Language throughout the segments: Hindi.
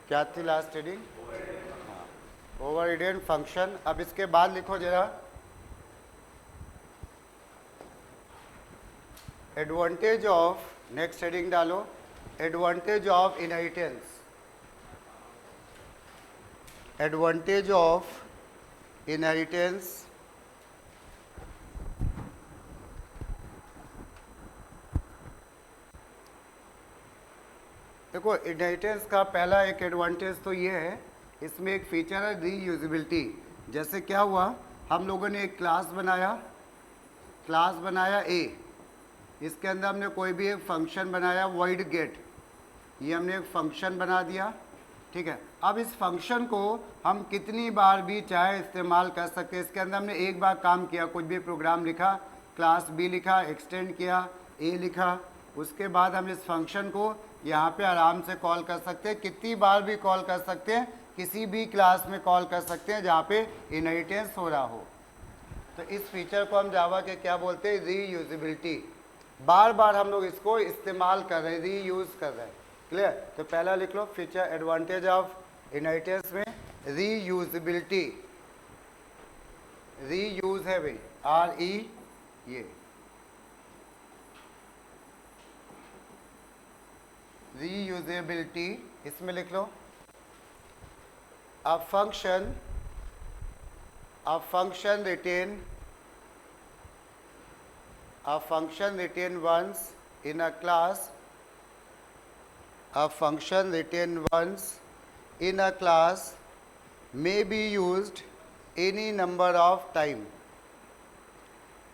क्या थी last reading? Overridden function. अब इसके बाद लिखो जरा, एडवांटेज ऑफ, नेक्स्ट रीडिंग डालो, advantage of inheritance. Advantage of inheritance. देखो, इनहेरिटेंस का पहला एक एडवांटेज तो ये है, इसमें एक फीचर है रीयूजेबिलिटी। जैसे क्या हुआ, हम लोगों ने एक क्लास बनाया ए, इसके अंदर हमने कोई भी एक फंक्शन बनाया वॉइड गेट, ये हमने एक फंक्शन बना दिया, ठीक है। अब इस फंक्शन को हम कितनी बार भी चाहे इस्तेमाल कर सकते हैं। इसके अंदर हमने एक बार काम किया, कुछ भी प्रोग्राम लिखा, क्लास बी लिखा, एक्सटेंड किया, ए लिखा, उसके बाद हम इस फंक्शन को यहाँ पे आराम से कॉल कर सकते हैं, कितनी बार भी कॉल कर सकते हैं, किसी भी क्लास में कॉल कर सकते हैं जहाँ पे इनहेरिटेंस हो रहा हो। तो इस फीचर को हम जावा के क्या बोलते हैं, रीयूजेबिलिटी। बार बार हम लोग इसको इस्तेमाल कर रहे हैं, रीयूज कर रहे हैं। क्लियर? तो पहला लिख लो फीचर, एडवांटेज ऑफ इनहेरिटेंस में रीयूजेबिलिटी। रीयूज है भाई, आर ई, ये रीयूजेबिलिटी, इसमें लिख लो a function retain once in a class, a function retained once in a class may be used any number of time.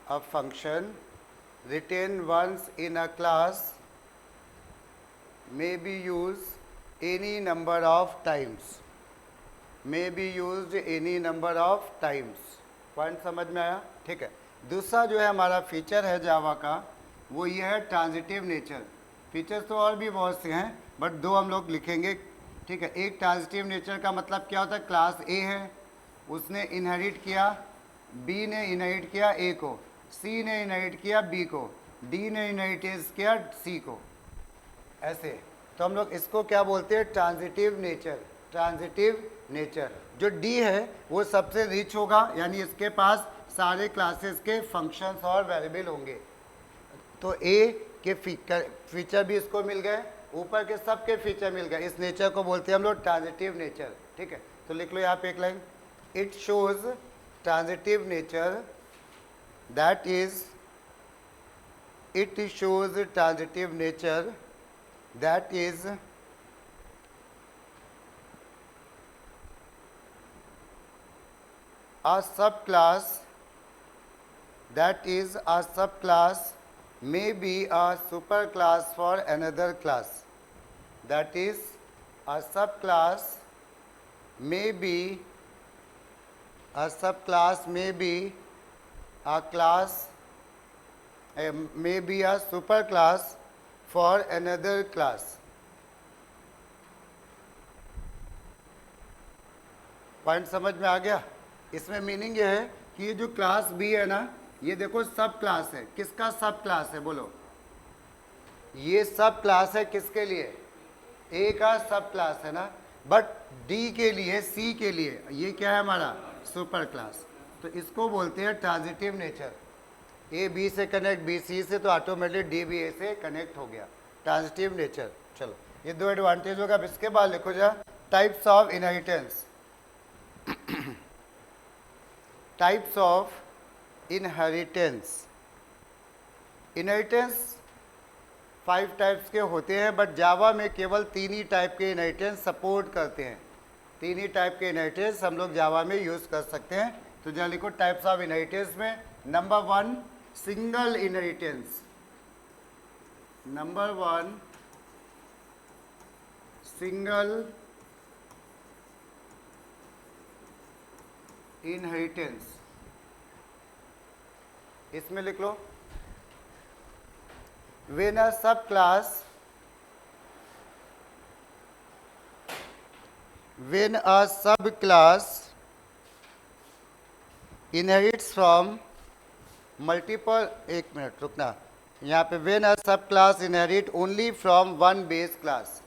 A function retained once in a class may be used any number of times. May be used any number of times. Point समझ में आया? ठीक है। दूसरा जो है हमारा फीचर है जावा का, वो ये है ट्रांजिटिव नेचर। फीचर्स तो और भी बहुत से हैं, बट दो हम लोग लिखेंगे, ठीक है। एक ट्रांजिटिव नेचर का मतलब क्या होता है, क्लास ए है, उसने इनहेरिट किया, बी ने इनहेरिट किया ए को, सी ने इनहेरिट किया बी को, डी ने इनहेरिटेंस किया सी को, ऐसे। तो हम लोग इसको क्या बोलते हैं, ट्रांजिटिव नेचर। ट्रांजिटिव नेचर जो डी है वो सबसे रिच होगा, यानी इसके पास सारे क्लासेस के फंक्शंस और वेरिएबल होंगे। तो ए के फीचर भी इसको मिल गए, ऊपर के सब के फीचर मिल गए। इस नेचर को बोलते हैं हम लोग ट्रांजिटिव नेचर, ठीक है। तो लिख लो यहाँ पे एक line, it shows transitive nature, that is, it shows transitive nature, that is a subclass, that is a subclass may be a superclass for another class. That is a subclass may be a subclass may be a class may be a superclass for another class. Point समझ में आ गया? इसमें मीनिंग ये है कि ये जो क्लास बी है ना, ये देखो सब क्लास है। किसका सब क्लास है बोलो? ये सब क्लास है किसके लिए? ए का सब क्लास है ना, बट डी के लिए, सी के लिए ये क्या है हमारा, सुपर क्लास। तो इसको बोलते हैं ट्रांजिटिव नेचर। ए बी से कनेक्ट, बी सी से, तो ऑटोमेटिक डी बी ए से कनेक्ट हो गया, ट्रांजिटिव नेचर। चलो, ये दो एडवांटेज होगा। अब इसके बाद लिखो जा, types of inheritance. Types of inheritance. Inheritance 5 types के होते हैं, बट जावा में केवल 3 ही टाइप के इनहेरिटेंस सपोर्ट करते हैं। 3 ही टाइप के इनहेरिटेंस हम लोग जावा में यूज़ कर सकते हैं। तो जहाँ लिखो टाइप्स ऑफ इनहेरिटेंस में, number 1 single inheritance. Number 1 single inheritance. इसमें लिख लो, when a subclass inherits from multiple, एक मिनट रुकना, यहाँ पे when a subclass inherit only from one base class,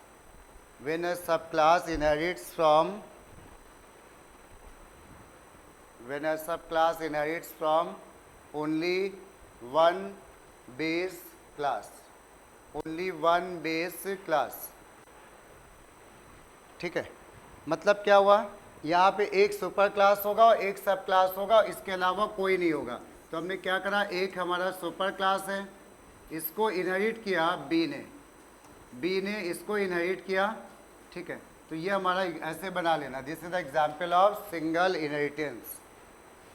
when a subclass inherits from only one base class, ठीक है। मतलब क्या हुआ, यहाँ पे एक सुपर क्लास होगा और एक सब क्लास होगा, इसके अलावा कोई नहीं होगा। तो हमने क्या करा, एक हमारा सुपर क्लास है, इसको इनहेरिट किया बी ने इसको इनहेरिट किया, ठीक है। तो ये हमारा ऐसे बना लेना, this is the example of single inheritance.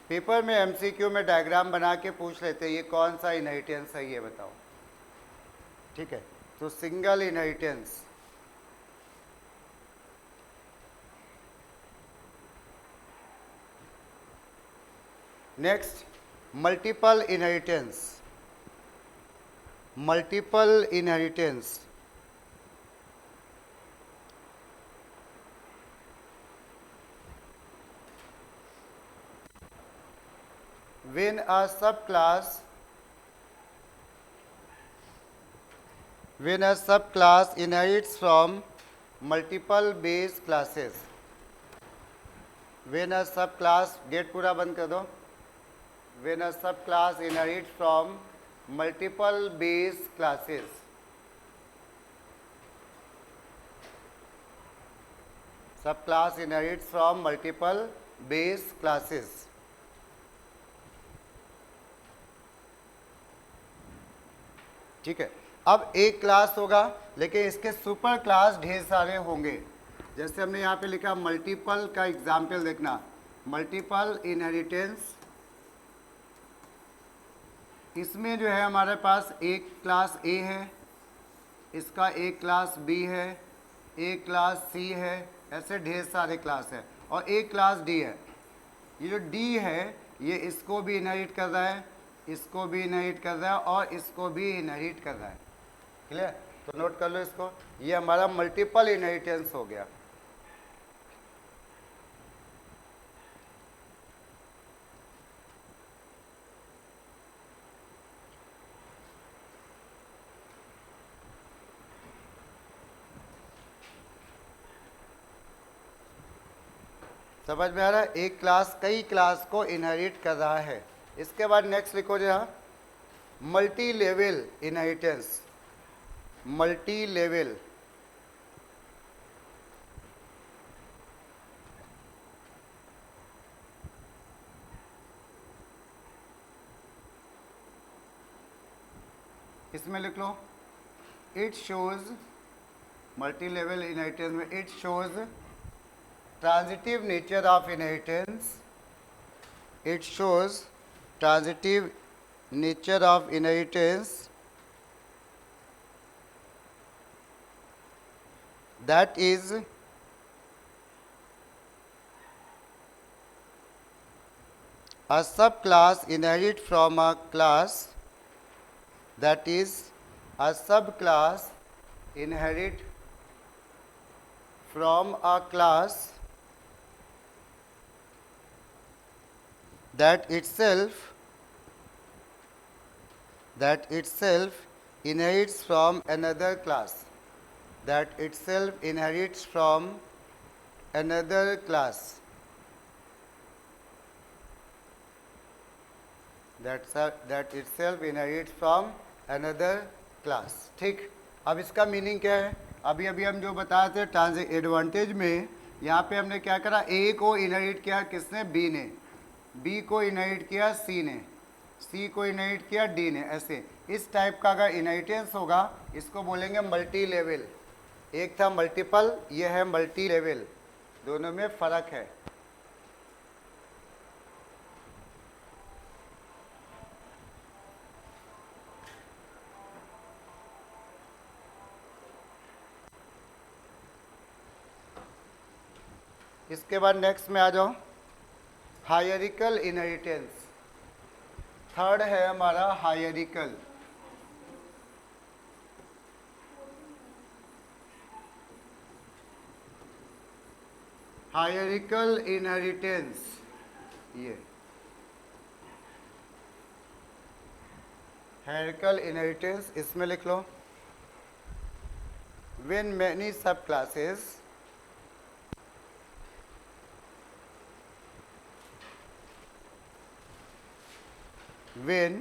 Paper में एमसीक्यू में डायग्राम बना के पूछ लेते हैं ये कौन सा इनहेरिटेंस है, ये बताओ, ठीक है। तो single inheritance, next multiple inheritance. when a subclass inherits from multiple base classes, when a subclass, gate पूरा बंद कर दो, when a subclass inherits from multiple base classes, subclass inherits from multiple base classes, ठीक है। अब एक क्लास होगा लेकिन इसके सुपर क्लास ढेर सारे होंगे। जैसे हमने यहाँ पे लिखा मल्टीपल का एग्जाम्पल देखना, मल्टीपल इनहेरिटेंस, इसमें जो है हमारे पास एक क्लास ए है, इसका एक क्लास बी है, एक क्लास सी है, ऐसे ढेर सारे क्लास है, और एक क्लास डी है। ये जो डी है ये इसको भी इनहेरिट कर रहा है, इसको भी इनहेरिट कर रहा है और इसको भी इनहेरिट कर रहा है, क्लियर। तो नोट कर लो इसको, ये हमारा मल्टीपल इनहेरिटेंस हो गया। समझ में आ रहा है, एक क्लास कई क्लास को इनहेरिट कर रहा है। इसके बाद नेक्स्ट लिखो जहाँ multilevel inheritance, multilevel, इसमें लिख लो it shows, multilevel inheritance में it shows transitive nature of inheritance, it shows transitive nature of inheritance, that is a subclass inherit from a class, that is a subclass inherit from a class that itself inherits from another class, that itself inherits from another class, that itself inherits from another class, ठीक। अब इसका मीनिंग क्या है, अभी हम जो बताए थे ट्रांजिट एडवांटेज में, यहाँ पे हमने क्या करा, ए को इनहेरिट किया किसने, बी ने, बी को इनहेरिट किया सी ने, सी को इनहेरिट किया डी ने, ऐसे इस टाइप का अगर इनहेरिटेंस होगा इसको बोलेंगे मल्टी लेवल। एक था मल्टीपल, ये है मल्टी लेवल, दोनों में फर्क है। इसके बाद नेक्स्ट में आ जाओ, हायरिकल इनहेरिटेंस, थर्ड है हमारा हायरिकल। हायरिकल इनहेरिटेंस, ये हायरिकल इनहेरिटेंस, इसमें लिख लो when many subclasses when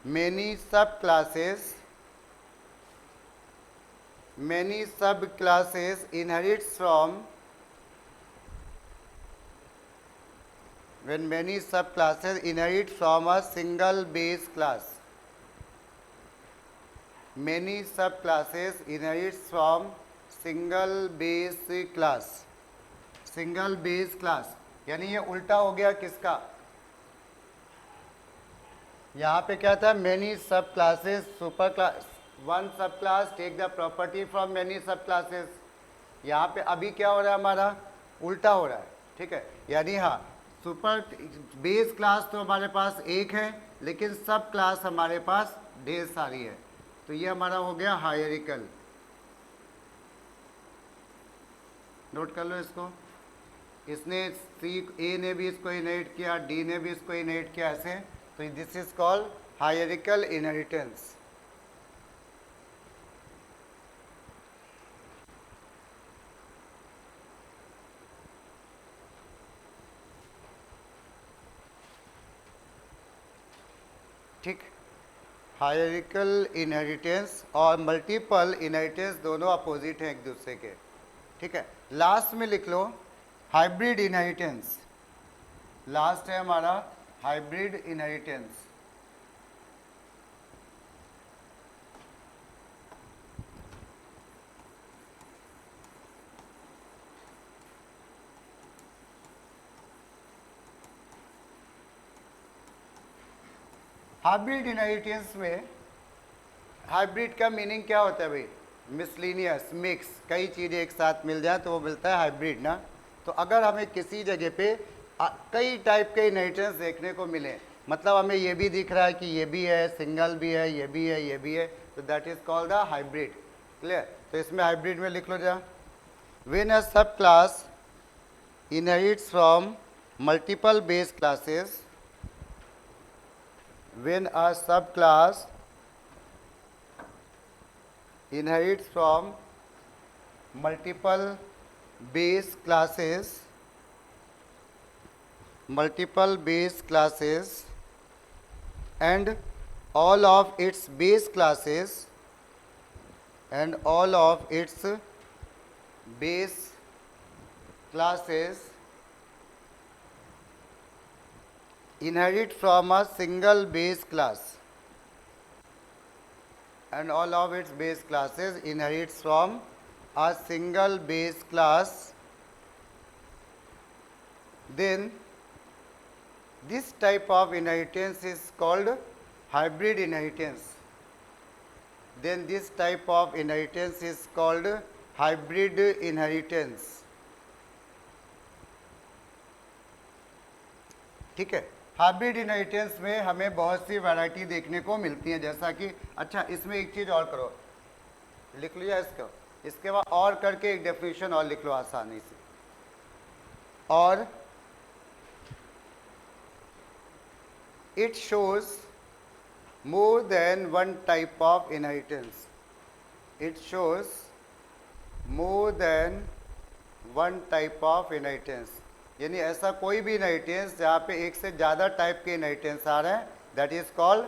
many subclasses inherits from when many subclasses inherit from a single base class. Many subclasses inherits from single base class. Single base class यानी ये उल्टा हो गया किसका? यहाँ पे क्या था? Many subclasses superclass one subclass take the property from many subclasses. यहाँ पे अभी क्या हो रहा है? हमारा उल्टा हो रहा है. ठीक है, यानी हाँ सुपर बेस क्लास तो हमारे पास एक है लेकिन सब क्लास हमारे पास ढेर सारी है. तो ये हमारा हो गया हायरिकल. नोट कर लो इसको. इसने सी ए ने भी इसको इनहेरिट किया, डी ने भी इसको इनहेरिट किया, ऐसे. तो दिस इज कॉल्ड हायरिकल इनहेरिटेंस. ठीक, हायरिकल इनहेरिटेंस और मल्टीपल इनहेरिटेंस दोनों अपोजिट हैं एक दूसरे के. ठीक है, लास्ट में लिख लो हाइब्रिड इनहेरिटेंस. लास्ट है हमारा हाइब्रिड इनहेरिटेंस. हाइब्रिड इनहेरिटेंस में हाइब्रिड का मीनिंग क्या होता है भाई? मिसलिनियस, मिक्स, कई चीज़ें एक साथ मिल जाए तो वो मिलता है हाइब्रिड ना. तो अगर हमें किसी जगह पे कई टाइप के इनहेरिटेंस देखने को मिले, मतलब हमें ये भी दिख रहा है कि ये भी है, सिंगल भी है, ये भी है, ये भी है, तो that is called the hybrid. Clear? तो इसमें हाइब्रिड में लिख लो जा. व्हेन अ सब class inherits from multiple base classes, when a subclass inherits from multiple base classes and all of its base classes inherit from a single base class and all of its base classes inherits from a single base class, then this type of inheritance is called hybrid inheritance. Then this type of inheritance is called hybrid inheritance. ठीक है, हाइब्रिड इनहेरिटेंस में हमें बहुत सी वैरायटी देखने को मिलती है. जैसा कि अच्छा इसमें एक चीज़ और करो, लिख लिया इसको. इसके बाद और करके एक डेफिनेशन और लिख लो आसानी से. और it shows more than one type of inheritance. It shows more than one type of inheritance. यानी ऐसा कोई भी इनहेरिटेंस जहाँ पे एक से ज़्यादा टाइप के इनहेरिटेंस आ रहे हैं, that is called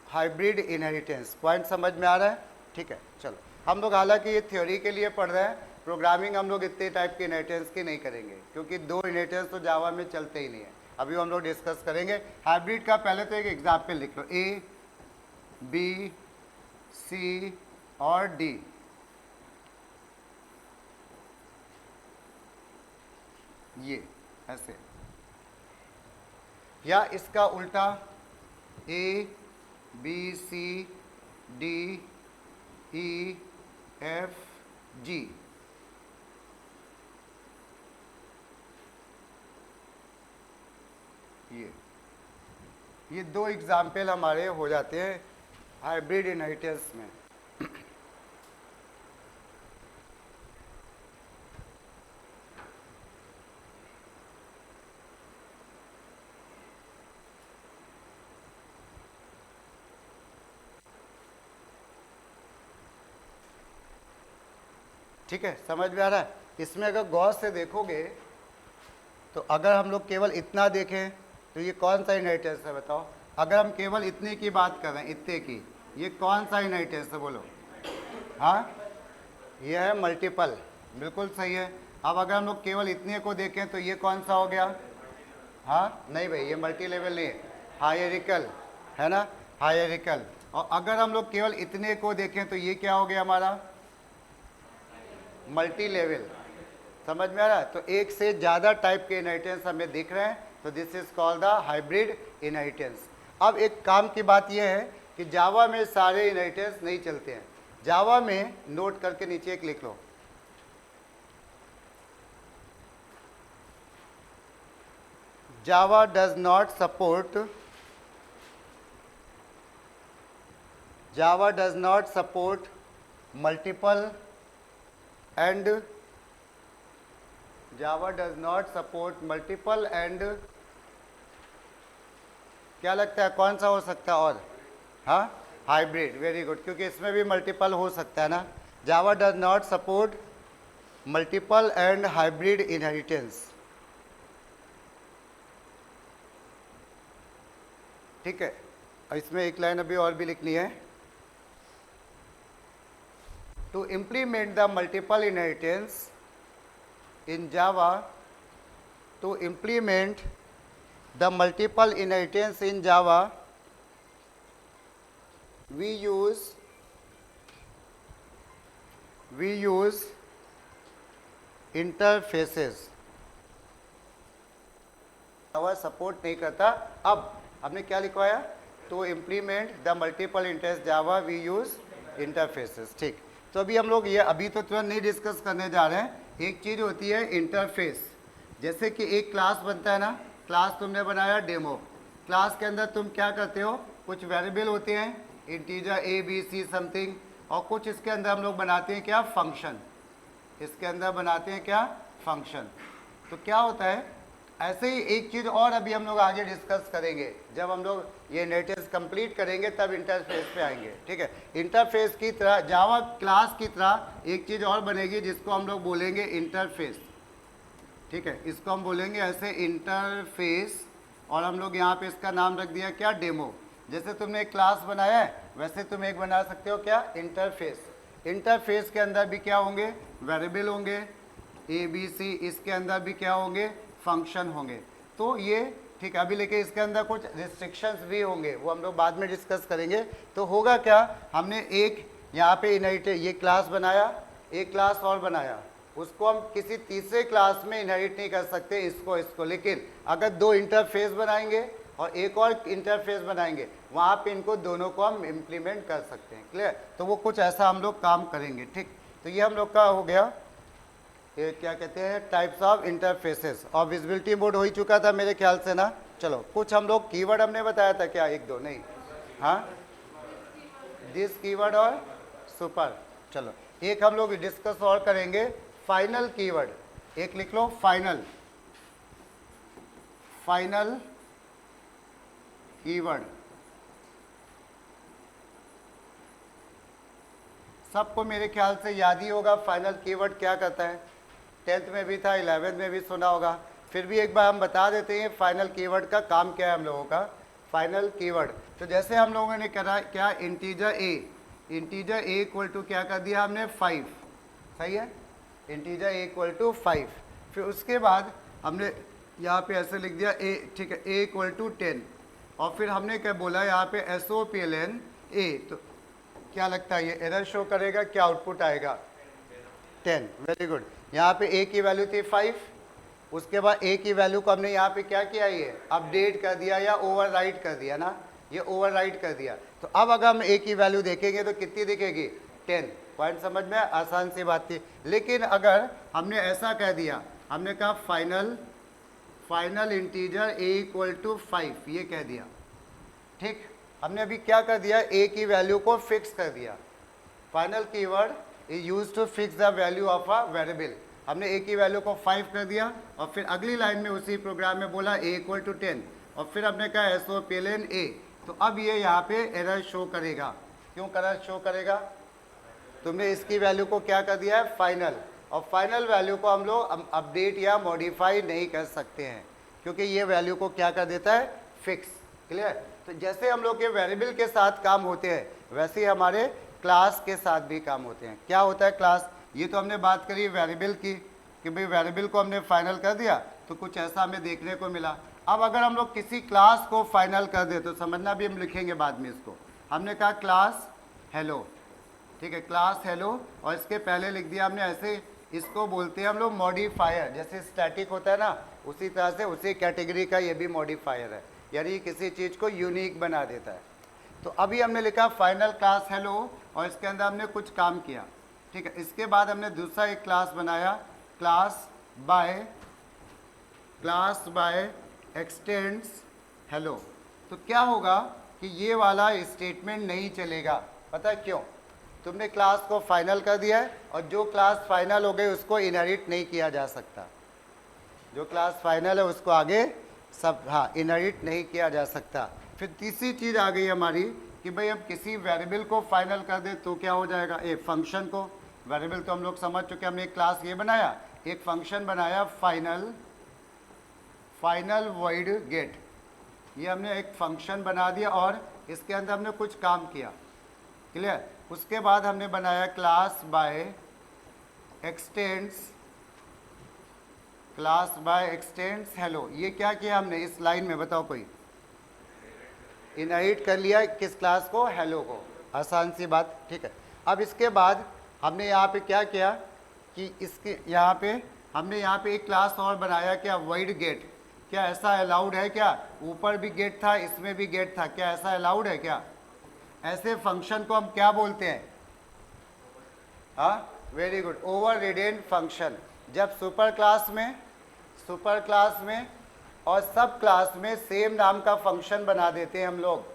hybrid inheritance. Point समझ में आ रहा है? ठीक है, चलो हम लोग हालांकि ये थ्योरी के लिए पढ़ रहे हैं, प्रोग्रामिंग हम लोग इतने टाइप के इनहेरिटेंस की नहीं करेंगे क्योंकि दो इनहेरिटेंस तो जावा में चलते ही नहीं है. अभी हम लोग डिस्कस करेंगे हाइब्रिड का. पहले तो एक एग्जाम्पल लिख लो, ए बी सी और डी. ये ऐसे, या इसका उल्टा A B C D E F G. ये दो एग्जाम्पल हमारे हो जाते हैं हाइब्रिड इनहेरिटेंस में. ठीक है, समझ में आ रहा है? इसमें अगर गौर से देखोगे तो अगर हम लोग केवल इतना देखें तो ये कौन सा इनहेरिटेंस है बताओ? अगर हम केवल इतने की बात कर रहे हैं, इतने की, ये कौन सा इनहेरिटेंस है बोलो? हाँ, ये है मल्टीपल, बिल्कुल सही है। अब अगर हम लोग केवल इतने को देखें तो ये कौन सा हो गया? हाँ नहीं भाई, ये मल्टी लेवल नहीं है, हायरिकल है ना, हायरिकल। और अगर हम लोग केवल इतने को देखें तो ये क्या हो गया हमारा? Multi level. समझ में आ रहा है? तो एक से ज़्यादा टाइप के इनहेरिटेंस हमें दिख रहे हैं, तो this is called the hybrid inheritance. अब एक काम की बात यह है कि जावा में सारे इनहेरिटेंस नहीं चलते हैं। जावा में नोट करके नीचे एक लिख लो, Java does not support, Java does not support multiple and, Java does not support multiple and, क्या लगता है कौन सा हो सकता है? और हाँ, हाइब्रिड। वेरी गुड, क्योंकि इसमें भी मल्टीपल हो सकता है ना। Java does not support multiple and hybrid inheritance. ठीक है, इसमें एक लाइन अभी और भी लिखनी है। To implement the multiple inheritance in Java, to implement the multiple inheritance in Java, we use interfaces. Java support नहीं करता। अब हमने क्या लिखवाया? To implement the multiple interest Java we use interfaces. ठीक, तो अभी हम लोग ये अभी तो तुरंत नहीं डिस्कस करने जा रहे हैं। एक चीज़ होती है इंटरफेस, जैसे कि एक क्लास बनता है ना, क्लास तुमने बनाया डेमो, क्लास के अंदर तुम क्या करते हो? कुछ वेरिएबल होते हैं, integer A B C something, और कुछ इसके अंदर हम लोग बनाते हैं क्या? फंक्शन। इसके अंदर बनाते हैं क्या? फंक्शन। तो क्या होता है, ऐसे ही एक चीज़ और अभी हम लोग आगे डिस्कस करेंगे, जब हम लोग ये इनहेरिटेंस कंप्लीट करेंगे तब इंटरफेस पे आएंगे। ठीक है, इंटरफेस की तरह जावा क्लास की तरह एक चीज़ और बनेगी जिसको हम लोग बोलेंगे इंटरफेस। ठीक है, इसको हम बोलेंगे ऐसे इंटरफेस, और हम लोग यहाँ पे इसका नाम रख दिया क्या? डेमो। जैसे तुमने एक क्लास बनाया है वैसे तुम एक बना सकते हो क्या? इंटरफेस। इंटरफेस के अंदर भी क्या होंगे? वेरिएबल होंगे, ए बी सी, इसके अंदर भी क्या होंगे? फंक्शन होंगे। तो ये ठीक है, अभी लेके इसके अंदर कुछ रिस्ट्रिक्शंस भी होंगे, वो हम लोग बाद में डिस्कस करेंगे। तो होगा क्या, हमने एक यहाँ पे इनहेरिट ये क्लास बनाया, एक क्लास और बनाया, उसको हम किसी तीसरे क्लास में इनहेरिट नहीं कर सकते इसको, लेकिन अगर दो इंटरफेस बनाएंगे और एक और इंटरफेस बनाएंगे, वहाँ पे इनको दोनों को हम इम्प्लीमेंट कर सकते हैं। क्लियर? तो वो कुछ ऐसा हम लोग काम करेंगे। ठीक, तो ये हम लोग का हो गया, ये क्या कहते हैं? Types of interfaces. और विजिबिलिटी मोड हो ही चुका था मेरे ख्याल से ना। चलो, कुछ हम लोग कीवर्ड हमने बताया था क्या? एक दो नहीं, हाँ, दिस कीवर्ड और सुपर। चलो, एक हम लोग डिस्कस और करेंगे, फाइनल कीवर्ड। एक लिख लो, फाइनल, फाइनल कीवर्ड। सबको मेरे ख्याल से याद ही होगा फाइनल कीवर्ड क्या करता है, 10th में भी था, 11th में भी सुना होगा, फिर भी एक बार हम बता देते हैं फाइनल कीवर्ड का काम क्या है हम लोगों का। फाइनल कीवर्ड, तो जैसे हम लोगों ने करा क्या? Integer A, integer A equal to क्या कर दिया हमने? 5। सही है, इंटीजर ए इक्वल टू 5। फिर उसके बाद हमने यहाँ पे ऐसे लिख दिया ए, ठीक है, ए इक्वल टू 10, और फिर हमने क्या बोला यहाँ पे SOPLN ए। तो क्या लगता है ये एरर शो करेगा? क्या आउटपुट आएगा? 10। Very good. यहाँ पे ए की वैल्यू थी 5, उसके बाद ए की वैल्यू को हमने यहाँ पे क्या किया? ये अपडेट कर दिया या ओवरराइट कर दिया ना, ये ओवरराइट कर दिया। तो अब अगर हम ए की वैल्यू देखेंगे तो कितनी दिखेगी? 10। पॉइंट समझ में? आसान सी बात थी। लेकिन अगर हमने ऐसा कह दिया, हमने कहा final, final integer A equal to 5, ये कह दिया। ठीक, हमने अभी क्या कर दिया? ए की वैल्यू को फिक्स कर दिया। Final keyword is used to fix the value of a variable. हमने ए की वैल्यू को 5 कर दिया, और फिर अगली लाइन में उसी प्रोग्राम में बोला ए इक्वल टू 10, और फिर हमने कहा SOPLN ए। तो अब ये यहाँ पे एरर शो करेगा। क्यों एरर शो करेगा? तुमने इसकी वैल्यू को क्या कर दिया है, फाइनल। और फाइनल वैल्यू को हम लोग अपडेट या मॉडिफाई नहीं कर सकते हैं, क्योंकि ये वैल्यू को क्या कर देता है, फिक्स। क्लियर। तो जैसे हम लोग के वेरिएबल के साथ काम होते हैं, वैसे ही हमारे क्लास के साथ भी काम होते हैं। क्या होता है क्लास, ये तो हमने बात करी वेरिएबल की, कि भाई वेरिएबल को हमने फाइनल कर दिया तो कुछ ऐसा हमें देखने को मिला। अब अगर हम लोग किसी क्लास को फाइनल कर दे तो समझना भी, हम लिखेंगे बाद में इसको। हमने कहा क्लास हेलो, ठीक है, क्लास हेलो, और इसके पहले लिख दिया हमने ऐसे, इसको बोलते हैं हम लोग मॉडिफायर। जैसे स्टैटिक होता है ना, उसी तरह से उसी कैटेगरी का ये भी मॉडिफायर है, यानी किसी चीज़ को यूनिक बना देता है। तो अभी हमने लिखा फाइनल क्लास हेलो, और इसके अंदर हमने कुछ काम किया, ठीक है। इसके बाद हमने दूसरा एक क्लास बनाया, क्लास बाय एक्सटेंड्स हेलो। तो क्या होगा कि ये वाला स्टेटमेंट नहीं चलेगा। पता है क्यों? तुमने क्लास को फाइनल कर दिया है, और जो क्लास फाइनल हो गई उसको इनहेरिट नहीं किया जा सकता। जो क्लास फाइनल है उसको आगे सब, हाँ, इनहेरिट नहीं किया जा सकता। फिर तीसरी चीज़ आ गई हमारी कि भाई अब किसी वेरिएबल को फाइनल कर दे तो क्या हो जाएगा, एक फंक्शन को। वेरिएबल तो हम लोग समझ चुके, हमने एक क्लास ये बनाया, एक फंक्शन बनाया फाइनल वॉइड गेट। ये हमने एक फंक्शन बना दिया और इसके अंदर हमने कुछ काम किया। क्लियर। उसके बाद हमने बनाया क्लास बाय एक्सटेंड्स हेलो। ये क्या किया हमने इस लाइन में, बताओ कोई? इनहेरिट कर लिया किस क्लास को, हेलो को। आसान सी बात, ठीक है। अब इसके बाद हमने यहाँ पे क्या किया कि इसके यहाँ पे हमने यहाँ पे एक क्लास और बनाया, क्या, वॉइड गेट। क्या ऐसा अलाउड है क्या? ऊपर भी गेट था, इसमें भी गेट था, क्या ऐसा अलाउड है क्या? ऐसे फंक्शन को हम क्या बोलते हैं? हाँ, वेरी गुड, ओवर रिडेन फंक्शन। जब सुपर क्लास में और सब क्लास में सेम नाम का फंक्शन बना देते हैं हम लोग,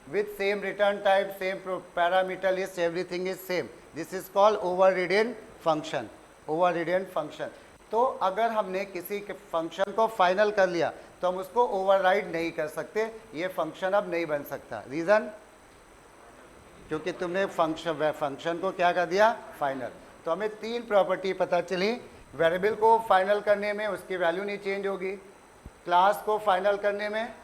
with same return type, same parameter list, everything is same, this is called overridden function. तो अगर हमने किसी के फंक्शन को फाइनल कर लिया तो हम उसको ओवरराइड नहीं कर सकते, ये फंक्शन अब नहीं बन सकता। रीज़न, क्योंकि तुमने फंक्शन को क्या कर दिया, फाइनल। तो हमें तीन प्रॉपर्टी पता चली। वेरिएबल को फाइनल करने में उसकी वैल्यू नहीं चेंज होगी, क्लास को फाइनल करने में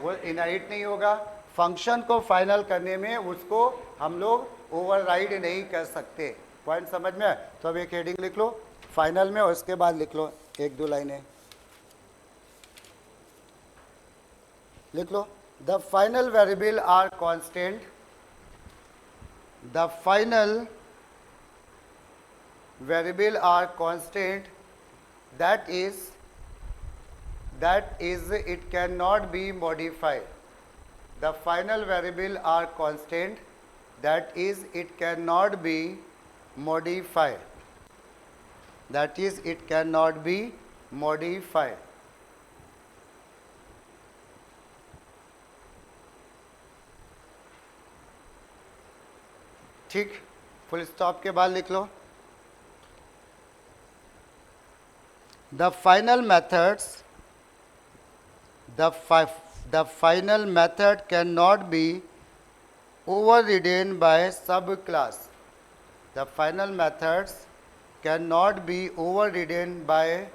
वो इनहेरिट नहीं होगा, फंक्शन को फाइनल करने में उसको हम लोग ओवरराइड नहीं कर सकते। पॉइंट समझ में? तो अब एक हेडिंग लिख लो फाइनल में, और उसके बाद लिख लो एक दो लाइनें लिख लो। The final variable are constant, the final variable are constant, that is it cannot be modified. The final variable are constant, that is it cannot be modified. That is it cannot be modified. ठीक, फुल स्टॉप के बाद लिख लो the final method cannot be overridden by subclass. The final methods cannot be overridden by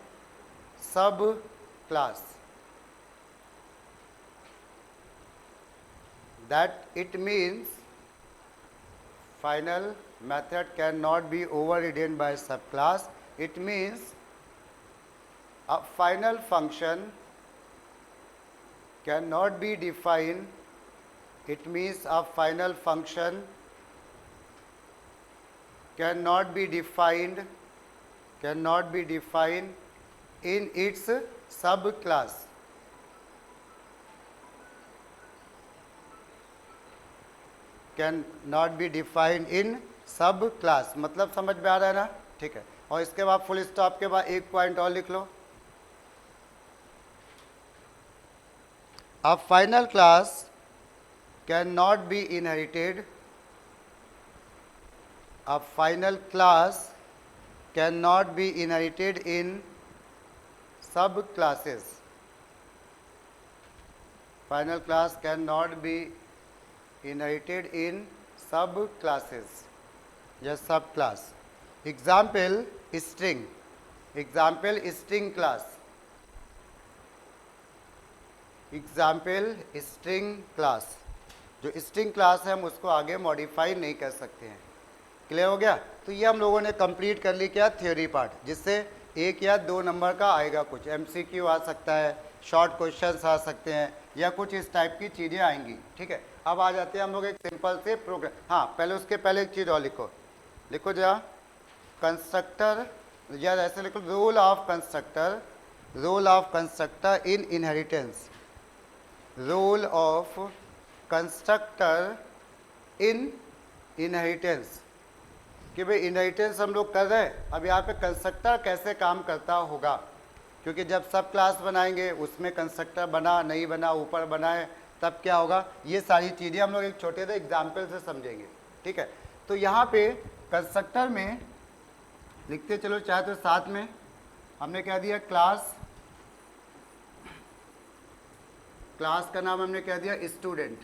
subclass. That it means final method cannot be overridden by subclass. It means a final function cannot be defined. It means a final function cannot be defined in its subclass. Cannot be defined in subclass. मतलब समझ में आ रहा है ना? ठीक है। और इसके बाद फुल स्टॉप के बाद एक पॉइंट और लिख लो, a final class cannot be inherited. A final class cannot be inherited in subclasses. Final class cannot be inherited in subclasses. या सब class. Example string, example string class, example string class. जो स्ट्रिंग क्लास है हम उसको आगे मॉडिफाई नहीं कर सकते हैं। क्लियर हो गया? तो ये हम लोगों ने कंप्लीट कर ली क्या, थ्योरी पार्ट, जिससे 1 या 2 नंबर का आएगा। कुछ एमसीक्यू आ सकता है, शॉर्ट क्वेश्चंस आ सकते हैं, या कुछ इस टाइप की चीज़ें आएंगी। ठीक है, अब आ जाते हैं हम लोग एक सिंपल से प्रोग्राम। हाँ, पहले उसके पहले एक चीज़ और लिखो, लिखो जरा कंस्ट्रक्टर, या ऐसे लिखो role of constructor, role of constructor in inheritance, role of constructor in inheritance. कि भाई इनहेरिटेंस हम लोग कर रहे हैं, अब यहाँ पे कंस्ट्रक्टर कैसे काम करता होगा, क्योंकि जब सब क्लास बनाएंगे उसमें कंस्ट्रक्टर बना नहीं बना, ऊपर बनाए, तब क्या होगा, ये सारी चीज़ें हम लोग एक छोटे से एग्जाम्पल से समझेंगे। ठीक है, तो यहाँ पे कंस्ट्रक्टर में लिखते चलो चाहे तो साथ में, हमने कह दिया क्लास, क्लास का नाम हमने कह दिया स्टूडेंट,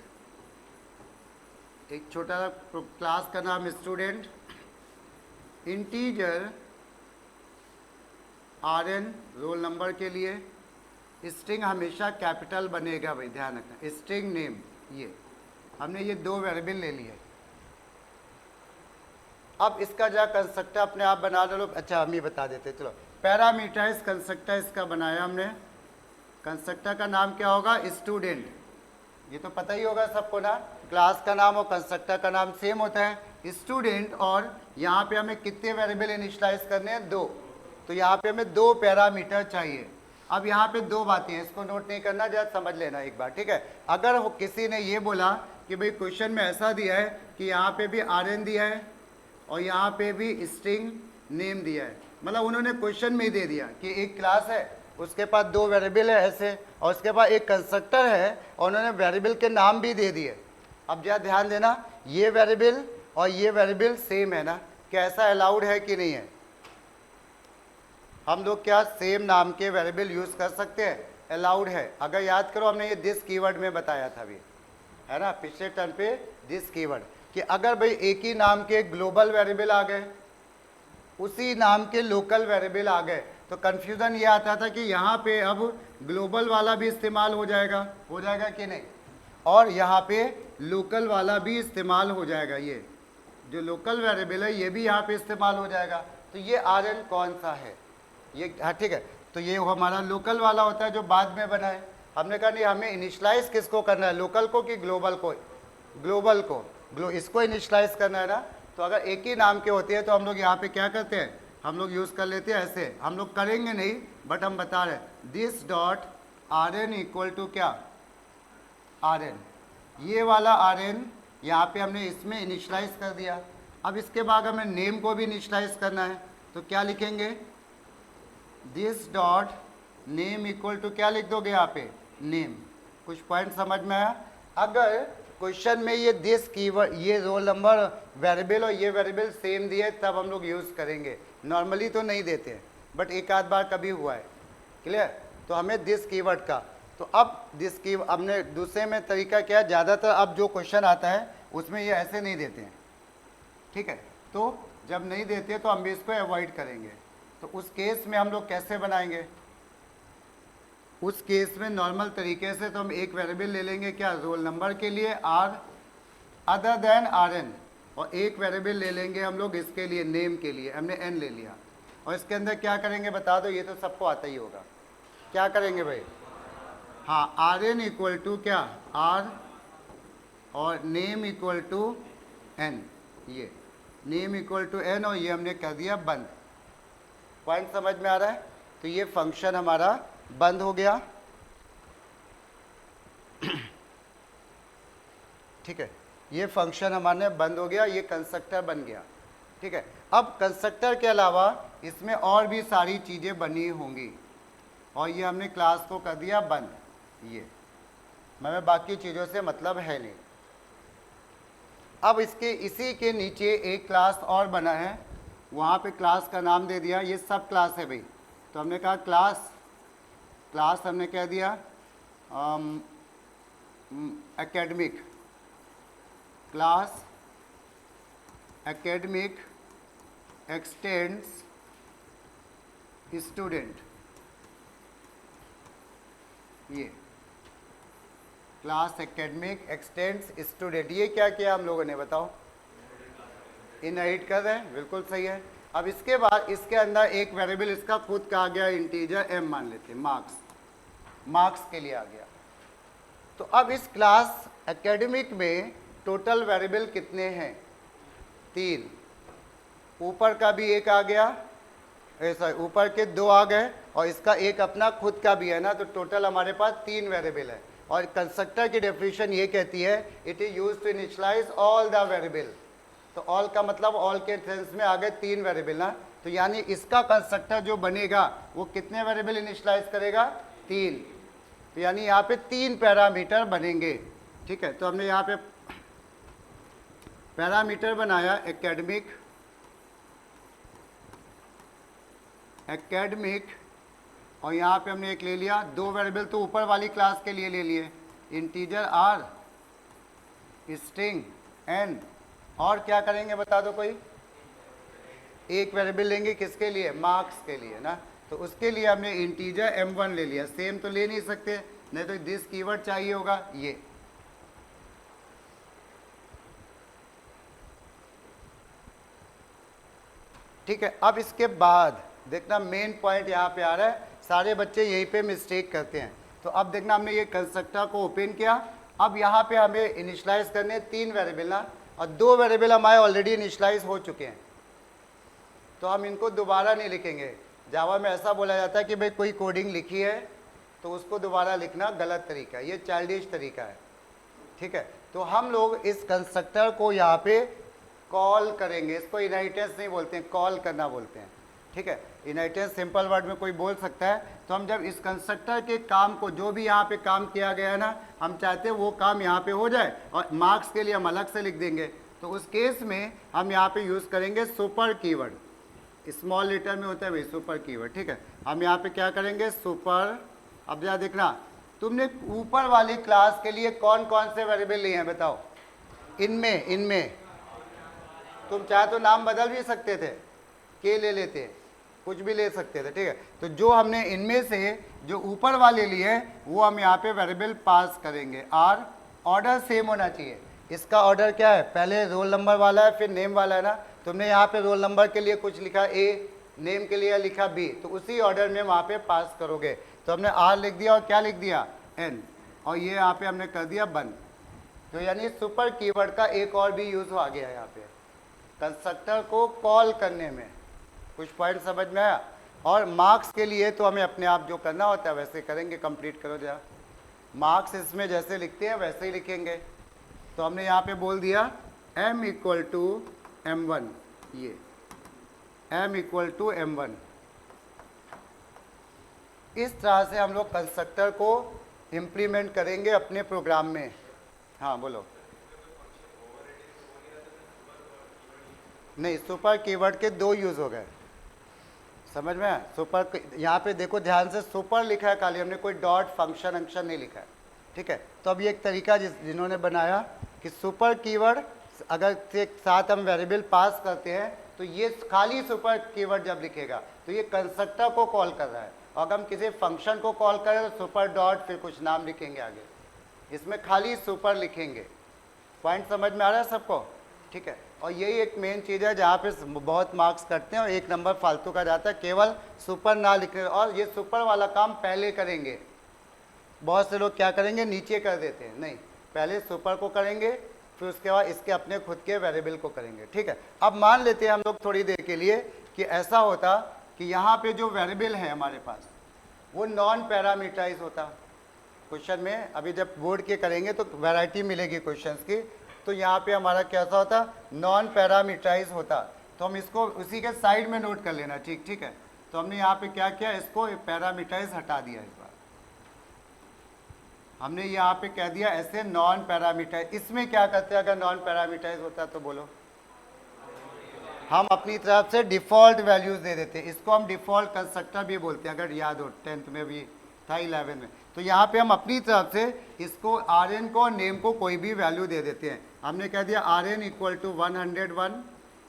एक छोटा सा क्लास का नाम student, integer RN roll number के लिए, स्ट्रिंग हमेशा कैपिटल बनेगा भाई, ध्यान रखना, स्ट्रिंग नेम, ये हमने ये 2 वेरिएबल ले लिए। अब इसका जो कंस्ट्रक्टर अपने आप बना लो। अच्छा हम ही बता देते, चलो पैरामीटराइज कंस्ट्रक्टर इसका बनाया हमने। कंस्ट्रक्टर का नाम क्या होगा, स्टूडेंट, ये तो पता ही होगा सबको ना, क्लास का नाम और कंस्ट्रक्टर का नाम सेम होता है स्टूडेंट। और यहाँ पे हमें कितने वेरिएबल इनिशियलाइज करने हैं, 2, तो यहाँ पे हमें 2 पैरामीटर चाहिए। अब यहाँ पे 2 बातें हैं, इसको नोट नहीं करना, जरा समझ लेना एक बार। ठीक है, अगर किसी ने ये बोला कि भाई क्वेश्चन में ऐसा दिया है कि यहाँ पे भी RN दिया है और यहाँ पे भी स्ट्रिंग नेम दिया है, मतलब उन्होंने क्वेश्चन में ही दे दिया कि एक क्लास है, उसके पास 2 वेरिएबल है ऐसे, और उसके पास एक कंस्ट्रक्टर है और उन्होंने वेरिएबल के नाम भी दे दिए। अब जरा ध्यान देना, ये वेरिएबल और ये वेरिएबल सेम है ना, क्या ऐसा अलाउड है कि नहीं है? हम लोग क्या सेम नाम के वेरिएबल यूज़ कर सकते हैं? अलाउड है। अगर याद करो हमने ये दिस कीवर्ड में बताया था अभी, है ना, पिछले टर्न पे दिस कीवर्ड, कि अगर भाई एक ही नाम के ग्लोबल वेरिएबल आ गए, उसी नाम के लोकल वेरिएबल आ गए, तो कन्फ्यूज़न ये आता था कि यहाँ पे अब ग्लोबल वाला भी इस्तेमाल हो जाएगा कि नहीं, और यहाँ पे लोकल वाला भी इस्तेमाल हो जाएगा, ये जो लोकल वेरिएबल है ये भी यहाँ पे इस्तेमाल हो जाएगा। तो ये RN कौन सा है, ये, हाँ ठीक है, तो ये हमारा लोकल वाला होता है जो बाद में बना है। हमने कहा नहीं, हमें इनिशलाइज किसको करना है, लोकल को कि ग्लोबल को? ग्लोबल को, इसको इनिशलाइज करना है ना। तो अगर एक ही नाम के होते हैं तो हम लोग यहाँ पे क्या करते हैं, हम लोग यूज़ कर लेते हैं ऐसे, हम लोग करेंगे नहीं बट हम बता रहे हैं, this dot RN equal to क्या, RN, ये वाला RN यहाँ पे हमने इसमें इनिशलाइज कर दिया। अब इसके बाद हमें नेम को भी इनिशलाइज करना है, तो क्या लिखेंगे, this dot name equal to क्या लिख दोगे यहाँ पे, नेम। कुछ पॉइंट समझ में आया? अगर क्वेश्चन में ये दिस कीवर्ड, ये रोल नंबर वेरिएबल और ये वेरिएबल सेम दिए तब हम लोग यूज़ करेंगे, नॉर्मली तो नहीं देते हैं, बट एक आध बार कभी हुआ है। क्लियर? तो हमें दिस कीवर्ड का, तो अब दिस की हमने दूसरे में तरीका क्या है, ज़्यादातर अब जो क्वेश्चन आता है उसमें ये ऐसे नहीं देते हैं। ठीक है, तो जब नहीं देते तो हम भी इसको अवॉइड करेंगे। तो उस केस में हम लोग कैसे बनाएंगे, उस केस में नॉर्मल तरीके से तो हम एक वेरिएबल ले लेंगे क्या, रोल नंबर के लिए R अदर देन RN, और एक वेरिएबल ले लेंगे हम लोग इसके लिए, नेम के लिए, हमने N ले लिया। और इसके अंदर क्या करेंगे बता दो, ये तो सबको आता ही होगा, क्या करेंगे भाई, हाँ, RN इक्वल टू क्या, R और नेम इक्वल टू N, ये नेम इक्वल टू N, और ये हमने कर दिया बंद। पॉइंट समझ में आ रहा है? तो ये फंक्शन हमारा बंद हो गया। ठीक है, ये फंक्शन हमारे बंद हो गया, ये कंस्ट्रक्टर बन गया। ठीक है, अब कंस्ट्रक्टर के अलावा इसमें और भी सारी चीज़ें बनी होंगी, और ये हमने क्लास को कर दिया बंद। ये हमें बाकी चीज़ों से मतलब है नहीं। अब इसके इसी के नीचे एक क्लास और बना है, वहाँ पे क्लास का नाम दे दिया, ये सब क्लास है भाई। तो हमने कहा क्लास हमने कह दिया academic, class academic x tends student, ये क्लास एकेडमिक एक्सटेंड्स स्टूडेंट, ये क्या किया हम लोगों ने बताओ, इनहेरिट कर रहे हैं, बिल्कुल सही है। अब इसके बाद इसके अंदर एक वेरिएबल इसका खुद का आ गया, इंटीजर m मान लेते हैं, मार्क्स के लिए आ गया। तो अब इस क्लास एकेडमिक में टोटल वेरिएबल कितने हैं, 3, ऊपर का भी एक आ गया, ऐसा ऊपर के 2 आ गए और इसका एक अपना खुद का भी है ना, तो टोटल हमारे पास 3 वेरिएबल है। और कंस्ट्रक्टर की डेफिनेशन ये कहती है it is used to initialise all the variable. तो ऑल का मतलब ऑल के सेंस में आ गए 3 वेरिएबल ना, तो यानी इसका कंस्ट्रक्टर जो बनेगा वो कितने वेरिएबल इनिशियलाइज करेगा, 3। तो यानी यहाँ पे 3 पैरामीटर बनेंगे, ठीक है। तो हमने यहाँ पे पैरामीटर बनाया एकेडमिक, और यहाँ पे हमने एक ले लिया, 2 वेरिएबल तो ऊपर वाली क्लास के लिए ले लिए, इंटीजर r, स्ट्रिंग n, और क्या करेंगे बता दो कोई, एक वेरिएबल लेंगे किसके लिए, मार्क्स के लिए ना, तो उसके लिए हमने इंटीजर m1 ले लिया। सेम तो ले नहीं सकते, नहीं तो दिस कीवर्ड चाहिए होगा, ये ठीक है। अब इसके बाद देखना मेन पॉइंट यहाँ पे आ रहा है, सारे बच्चे यहीं पे मिस्टेक करते हैं। तो अब देखना हमने ये कंस्ट्रक्टर को ओपन किया, अब यहाँ पे हमें इनिशियलाइज करने 3 वेरिएबल ना, और 2 वेरिएबल हमारे ऑलरेडी इनिशियलाइज हो चुके हैं, तो हम इनको दोबारा नहीं लिखेंगे। जावा में ऐसा बोला जाता है कि भाई कोई कोडिंग लिखी है तो उसको दोबारा लिखना गलत तरीका है, ये चाइल्डिश तरीका है, ठीक है। तो हम लोग इस कंस्ट्रक्टर को यहाँ पे कॉल करेंगे, इसको इनहेरिटेंस नहीं बोलते हैं, कॉल करना बोलते हैं, ठीक है। इनहेरिटेंस सिंपल वर्ड में कोई बोल सकता है। तो हम जब इस कंस्ट्रक्टर के काम को, जो भी यहाँ पे काम किया गया है ना, हम चाहते हैं वो काम यहाँ पे हो जाए, और मार्क्स के लिए हम अलग से लिख देंगे। तो उस केस में हम यहाँ पे यूज़ करेंगे सुपर कीवर्ड, स्मॉल लेटर में होता है वही सुपर कीवर्ड, ठीक है। हम यहाँ पे क्या करेंगे, सुपर। अब जरा देखना, तुमने ऊपर वाली क्लास के लिए कौन कौन से वेरिएबल लिए हैं बताओ, इनमें तुम चाहे तो नाम बदल भी सकते थे, के ले लेते, कुछ भी ले सकते थे, ठीक है। तो जो हमने इनमें से जो ऊपर वाले लिए वो हम यहाँ पे वेरिएबल पास करेंगे। आर, ऑर्डर सेम होना चाहिए, इसका ऑर्डर क्या है, पहले रोल नंबर वाला है फिर नेम वाला है ना। तुमने यहाँ पे रोल नंबर के लिए कुछ लिखा ए, नेम के लिए लिखा बी, तो उसी ऑर्डर में वहाँ पे पास करोगे। तो हमने आर लिख दिया और क्या लिख दिया, एन, और ये यहाँ पे हमने कर दिया बंद। तो यानी सुपर कीवर्ड का एक और भी यूज आ गया यहाँ पे कंस्ट्रक्टर को कॉल करने में। कुछ पॉइंट समझ में आया। और मार्क्स के लिए तो हमें अपने आप जो करना होता है वैसे करेंगे, कंप्लीट करो जरा। मार्क्स इसमें जैसे लिखते हैं वैसे ही लिखेंगे। तो हमने यहाँ पे बोल दिया m इक्वल टू m1, ये m इक्वल टू m1। इस तरह से हम लोग कंस्ट्रक्टर को इम्प्लीमेंट करेंगे अपने प्रोग्राम में। हाँ बोलो। नहीं, सुपर कीवर्ड के 2 यूज़ हो गए, समझ में आया। सुपर, यहाँ पे देखो ध्यान से, सुपर लिखा है खाली, हमने कोई डॉट फंक्शन अंक्शन नहीं लिखा है, ठीक है। तो अब ये एक तरीका जिन्होंने बनाया कि सुपर कीवर्ड अगर से साथ हम वेरिएबल पास करते हैं तो ये खाली सुपर कीवर्ड जब लिखेगा तो ये कंस्ट्रक्टर को कॉल कर रहा है, और अगर हम किसी फंक्शन को कॉल करें तो सुपर डॉट फिर कुछ नाम लिखेंगे आगे, इसमें खाली सुपर लिखेंगे। पॉइंट समझ में आ रहा है सबको, ठीक है। और यही एक मेन चीज़ है जहाँ पे बहुत मार्क्स करते हैं और 1 नंबर फालतू का जाता है केवल सुपर ना लिखने। और ये सुपर वाला काम पहले करेंगे, बहुत से लोग क्या करेंगे, नीचे कर देते हैं, नहीं, पहले सुपर को करेंगे फिर उसके बाद इसके अपने खुद के वेरिएबल को करेंगे, ठीक है। अब मान लेते हैं हम लोग थोड़ी देर के लिए कि ऐसा होता कि यहाँ पे जो वेरिएबल है हमारे पास वो नॉन पैरामीटराइज होता। क्वेश्चन में अभी जब बोर्ड के करेंगे तो वैरायटी मिलेगी क्वेश्चंस की, तो यहाँ पे हमारा कैसा होता, नॉन पैरामीटराइज होता। तो हम इसको उसी के साइड में नोट कर लेना, ठीक है। तो हमने यहाँ पे क्या किया, इसको पैरामीटराइज हटा दिया। इस बार हमने यहाँ पे कह दिया ऐसे नॉन पैरामीटराइज। इसमें क्या करते हैं अगर नॉन पैरामीटराइज होता तो बोलो, हम अपनी तरफ से डिफ़ॉल्ट वैल्यूज़ दे देते हैं। इसको हम डिफ़ॉल्ट कंस्ट्रक्टर भी बोलते हैं, अगर याद हो 10th में भी था, 11 में। तो यहाँ पे हम अपनी तरफ से इसको rn को और नेम को कोई भी वैल्यू दे देते हैं। हमने कह दिया rn इक्वल टू 101,